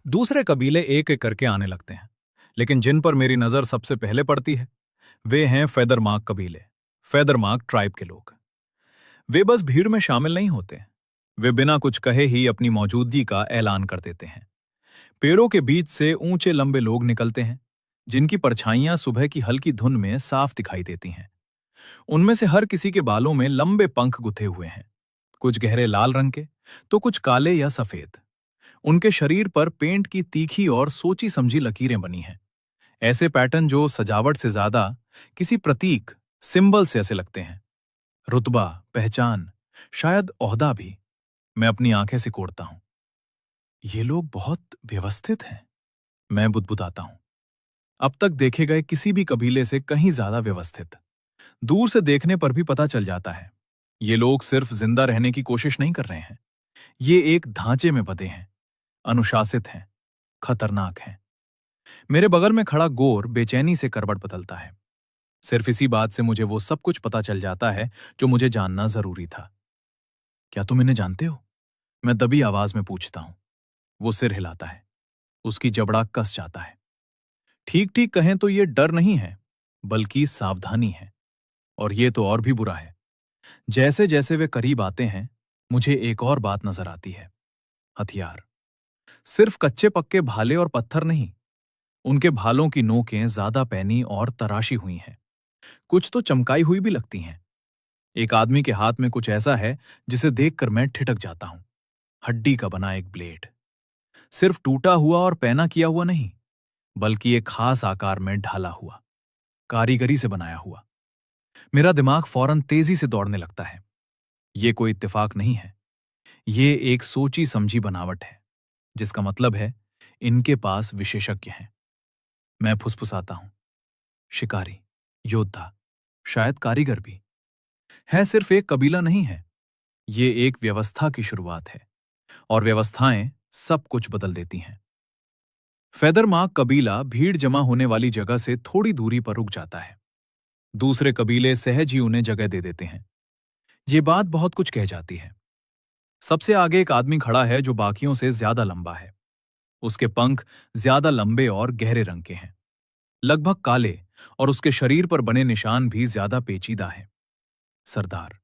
दूसरे कबीले एक एक करके आने लगते हैं, लेकिन जिन पर मेरी नजर सबसे पहले पड़ती है वे हैं फेदरमार्क कबीले। फेदरमार्क ट्राइब के लोग। वे बस भीड़ में शामिल नहीं होते। वे बिना कुछ कहे ही अपनी मौजूदगी का ऐलान कर देते हैं। पेड़ों के बीच से ऊंचे लंबे लोग निकलते हैं, जिनकी परछाइयां सुबह की हल्की धुंध में साफ दिखाई देती हैं। उनमें से हर किसी के बालों में लंबे पंख गुथे हुए हैं, कुछ गहरे लाल रंग के, तो कुछ काले या सफेद। उनके शरीर पर पेंट की तीखी और सोची समझी लकीरें बनी हैं, ऐसे पैटर्न जो सजावट से ज्यादा किसी प्रतीक, सिंबल से ऐसे लगते हैं। रुतबा, पहचान, शायद ओहदा भी। मैं अपनी आंखें सिकोड़ता हूं। ये लोग बहुत व्यवस्थित हैं, मैं बुदबुदाता हूं। अब तक देखे गए किसी भी कबीले से कहीं ज्यादा व्यवस्थित। दूर से देखने पर भी पता चल जाता है, ये लोग सिर्फ जिंदा रहने की कोशिश नहीं कर रहे हैं। ये एक ढांचे में बंधे हैं, अनुशासित हैं, खतरनाक हैं। मेरे बगल में खड़ा गोर बेचैनी से करवट बदलता है। सिर्फ इसी बात से मुझे वो सब कुछ पता चल जाता है जो मुझे जानना जरूरी था। क्या तुम इन्हें जानते हो? मैं दबी आवाज में पूछता हूं। वो सिर हिलाता है। उसकी जबड़ा कस जाता है। ठीक ठीक कहें तो ये डर नहीं है, बल्कि सावधानी है। और ये तो और भी बुरा है। जैसे जैसे वे करीब आते हैं, मुझे एक और बात नजर आती है। हथियार। सिर्फ कच्चे पक्के भाले और पत्थर नहीं, उनके भालों की नोकें ज्यादा पैनी और तराशी हुई हैं। कुछ तो चमकाई हुई भी लगती हैं। एक आदमी के हाथ में कुछ ऐसा है जिसे देखकर मैं ठिठक जाता हूं। हड्डी का बना एक ब्लेड। सिर्फ टूटा हुआ और पैना किया हुआ नहीं, बल्कि एक खास आकार में ढाला हुआ, कारीगरी से बनाया हुआ। मेरा दिमाग फौरन तेजी से दौड़ने लगता है। ये कोई इत्तेफाक नहीं है, ये एक सोची समझी बनावट है, जिसका मतलब है इनके पास विशेषज्ञ हैं। मैं फुसफुसाता हूं। शिकारी, योद्धा, शायद कारीगर भी। है सिर्फ एक कबीला नहीं है, ये एक व्यवस्था की शुरुआत है। और व्यवस्थाएं सब कुछ बदल देती हैं। फेदरमार्क कबीला भीड़ जमा होने वाली जगह से थोड़ी दूरी पर रुक जाता है। दूसरे कबीले सहज ही उन्हें जगह दे देते हैं। ये बात बहुत कुछ कह जाती है। सबसे आगे एक आदमी खड़ा है जो बाकियों से ज्यादा लंबा है। उसके पंख ज्यादा लंबे और गहरे रंग के हैं, लगभग काले, और उसके शरीर पर बने निशान भी ज्यादा पेचीदा है। सरदार,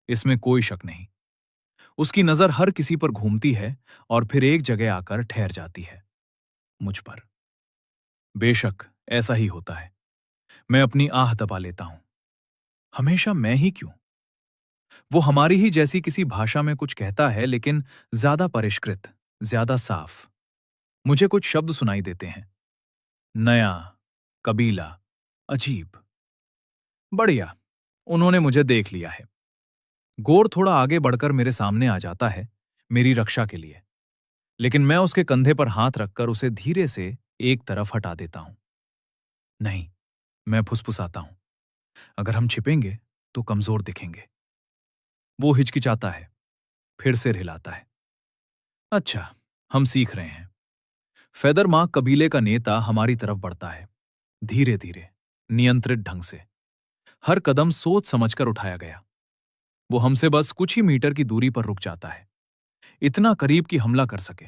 इसमें कोई शक नहीं। उसकी नजर हर किसी पर घूमती है और फिर एक जगह आकर ठहर जाती है, मुझ पर। बेशक ऐसा ही होता है। मैं अपनी आह दबा लेता हूं। हमेशा मैं ही क्यों? वो हमारी ही जैसी किसी भाषा में कुछ कहता है, लेकिन ज्यादा परिष्कृत, ज्यादा साफ। मुझे कुछ शब्द सुनाई देते हैं। नया, कबीला, अजीब। बढ़िया, उन्होंने मुझे देख लिया है। गोर थोड़ा आगे बढ़कर मेरे सामने आ जाता है, मेरी रक्षा के लिए। लेकिन मैं उसके कंधे पर हाथ रखकर उसे धीरे से एक तरफ हटा देता हूं। नहीं, मैं फुसफुसाता हूं। अगर हम छिपेंगे तो कमजोर दिखेंगे। वो हिचकिचाता है, फिर सिर हिलाता है। अच्छा, हम सीख रहे हैं। फेदरमार्क कबीले का नेता हमारी तरफ बढ़ता है, धीरे धीरे, नियंत्रित ढंग से। हर कदम सोच समझकर उठाया गया। वो हमसे बस कुछ ही मीटर की दूरी पर रुक जाता है, इतना करीब कि हमला कर सके,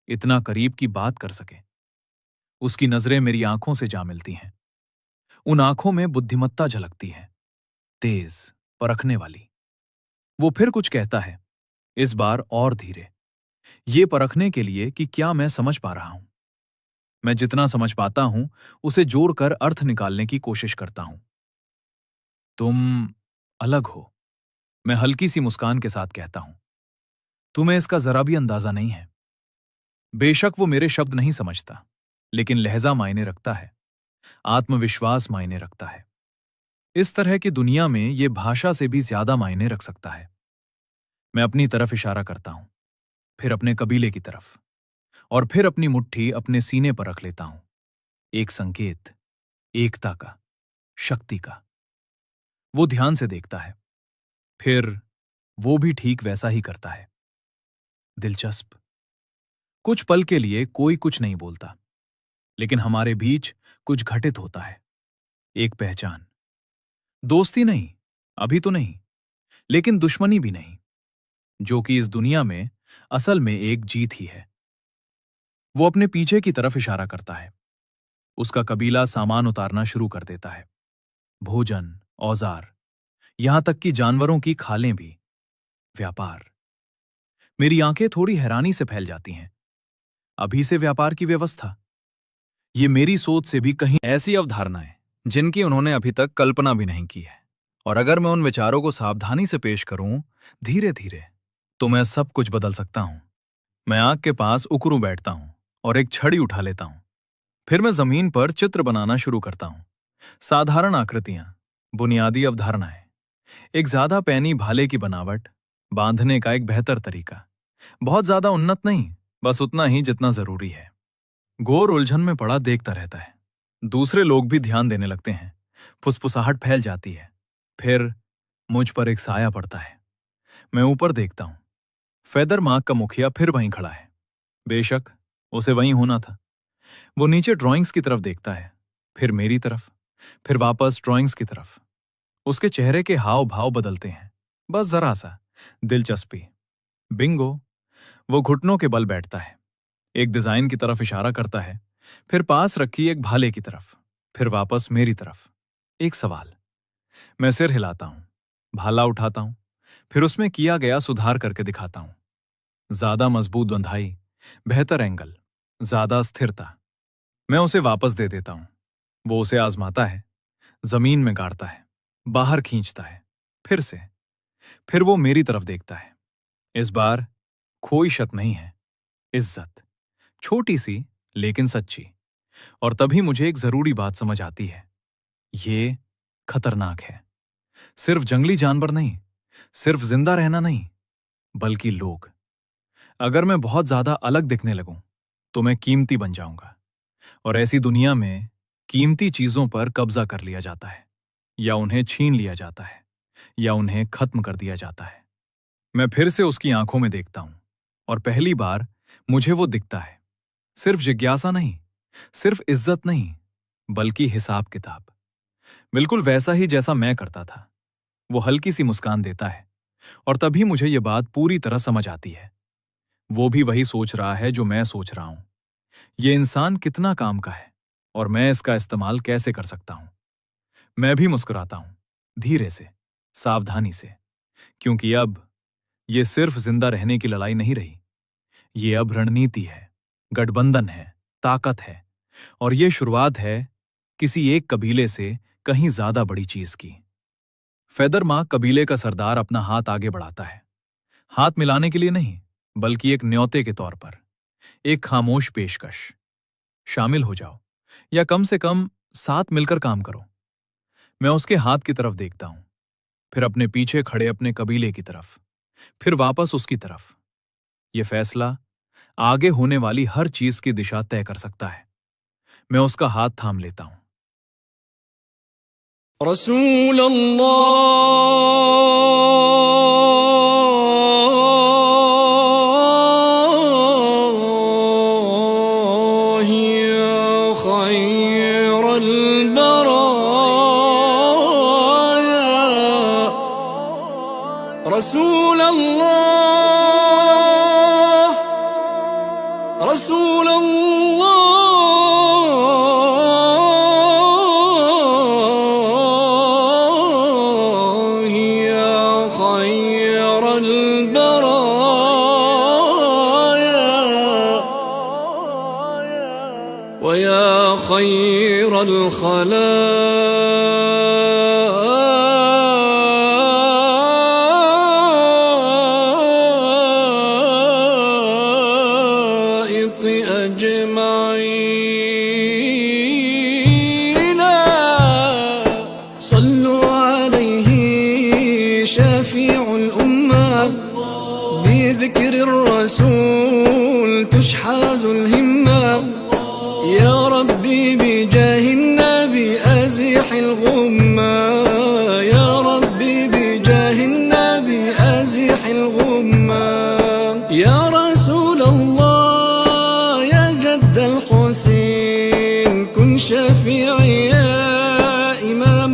इतना करीब की बात कर सके। उसकी नजरें मेरी आंखों से जा मिलती हैं। उन आंखों में बुद्धिमत्ता झलकती है, तेज, परखने वाली। वो फिर कुछ कहता है, इस बार और धीरे, ये परखने के लिए कि क्या मैं समझ पा रहा हूं। मैं जितना समझ पाता हूं, उसे जोड़कर अर्थ निकालने की कोशिश करता हूं। तुम अलग हो, मैं हल्की सी मुस्कान के साथ कहता हूं। तुम्हें इसका जरा भी अंदाजा नहीं है। बेशक वो मेरे शब्द नहीं समझता, लेकिन लहजा मायने रखता है, आत्मविश्वास मायने रखता है। इस तरह की दुनिया में ये भाषा से भी ज्यादा मायने रख सकता है। मैं अपनी तरफ इशारा करता हूं, फिर अपने कबीले की तरफ, और फिर अपनी मुट्ठी अपने सीने पर रख लेता हूं। एक संकेत, एकता का, शक्ति का। वो ध्यान से देखता है, फिर वो भी ठीक वैसा ही करता है। दिलचस्प। कुछ पल के लिए कोई कुछ नहीं बोलता, लेकिन हमारे बीच कुछ घटित होता है। एक पहचान। दोस्ती नहीं, अभी तो नहीं, लेकिन दुश्मनी भी नहीं, जो कि इस दुनिया में असल में एक जीत ही है। वो अपने पीछे की तरफ इशारा करता है। उसका कबीला सामान उतारना शुरू कर देता है। भोजन, औजार, यहां तक कि जानवरों की खालें भी। व्यापार। मेरी आंखें थोड़ी हैरानी से फैल जाती हैं। अभी से व्यापार की व्यवस्था? ये मेरी सोच से भी कहीं ऐसी अवधारणाएं जिनकी उन्होंने अभी तक कल्पना भी नहीं की है। और अगर मैं उन विचारों को सावधानी से पेश करूं, धीरे धीरे, तो मैं सब कुछ बदल सकता हूं। मैं आग के पास उकरू बैठता हूं और एक छड़ी उठा लेता हूं। फिर मैं जमीन पर चित्र बनाना शुरू करता हूं। साधारण आकृतियां, बुनियादी अवधारणाएं, एक ज्यादा पैनी भाले की बनावट, बांधने का एक बेहतर तरीका। बहुत ज्यादा उन्नत नहीं, बस उतना ही जितना जरूरी है। गौर उलझन में पड़ा देखता रहता है। दूसरे लोग भी ध्यान देने लगते हैं। फुसफुसाहट फैल जाती है। फिर मुझ पर एक साया पड़ता है। मैं ऊपर देखता हूं। फेदर मार्क का मुखिया फिर वहीं खड़ा है। बेशक, उसे वहीं होना था। वो नीचे ड्राइंग्स की तरफ देखता है, फिर मेरी तरफ, फिर वापस ड्राइंग्स की तरफ। उसके चेहरे के हाव भाव बदलते हैं, बस जरा सा दिलचस्पी। बिंगो। वो घुटनों के बल बैठता है, एक डिजाइन की तरफ इशारा करता है, फिर पास रखी एक भाले की तरफ, फिर वापस मेरी तरफ। एक सवाल। मैं सिर हिलाता हूं, भाला उठाता हूं, फिर उसमें किया गया सुधार करके दिखाता हूं। ज्यादा मजबूत बंधाई, बेहतर एंगल, ज्यादा स्थिरता। मैं उसे वापस दे देता हूं। वो उसे आजमाता है, जमीन में गाड़ता है, बाहर खींचता है, फिर से। फिर वो मेरी तरफ देखता है। इस बार कोई शक नहीं है, इज्जत। छोटी सी लेकिन सच्ची। और तभी मुझे एक जरूरी बात समझ आती है। ये खतरनाक है। सिर्फ जंगली जानवर नहीं, सिर्फ जिंदा रहना नहीं, बल्कि लोग। अगर मैं बहुत ज्यादा अलग दिखने लगूं, तो मैं कीमती बन जाऊंगा। और ऐसी दुनिया में कीमती चीजों पर कब्जा कर लिया जाता है, या उन्हें छीन लिया जाता है, या उन्हें खत्म कर दिया जाता है। मैं फिर से उसकी आंखों में देखता हूं, और पहली बार मुझे वो दिखता है। सिर्फ जिज्ञासा नहीं, सिर्फ इज्जत नहीं, बल्कि हिसाब किताब। बिल्कुल वैसा ही जैसा मैं करता था। वो हल्की सी मुस्कान देता है, और तभी मुझे ये बात पूरी तरह समझ आती है। वो भी वही सोच रहा है जो मैं सोच रहा हूं। ये इंसान कितना काम का है, और मैं इसका इस्तेमाल कैसे कर सकता हूं। मैं भी मुस्कुराता हूं, धीरे से, सावधानी से, क्योंकि अब ये सिर्फ जिंदा रहने की लड़ाई नहीं रही। ये अब रणनीति है, गठबंधन है, ताकत है, और ये शुरुआत है किसी एक कबीले से कहीं ज्यादा बड़ी चीज की। फेदर मार्क कबीले का सरदार अपना हाथ आगे बढ़ाता है। हाथ मिलाने के लिए नहीं, बल्कि एक न्योते के तौर पर, एक खामोश पेशकश। शामिल हो जाओ, या कम से कम साथ मिलकर काम करो। मैं उसके हाथ की तरफ देखता हूं, फिर अपने पीछे खड़े अपने कबीले की तरफ, फिर वापस उसकी तरफ। यह फैसला आगे होने वाली हर चीज की दिशा तय कर सकता है। मैं उसका हाथ थाम लेता हूं। रसूल अल्लाह या खैरल बराया रसूल अल्लाह रसूल अल्लाह या खैरल बराया वया खैरल खलाइक़ अजमाईन सल्लु अलैहि शफीउल उम्मा बिज़िक्रिर रसूल तुशहादुल हिम्मा या रब्बी बिजाहिन नबी अज़िहिल गुम्मा या रब्बी बिजाहिन नबी अज़िहिल गुम्मा या रसूल अल्लाह या जद्दल हुसैन कुन शफी'i या इमाम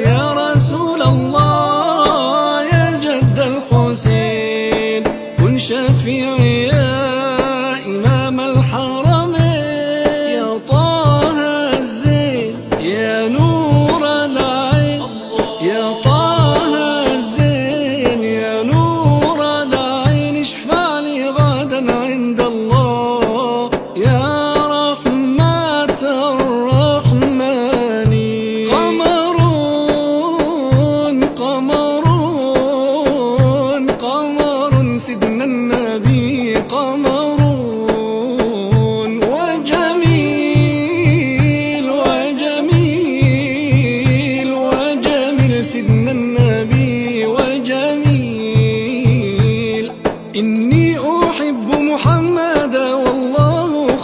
या रसूल अल्लाह या जद्दल हुसैन कुन शफी'i या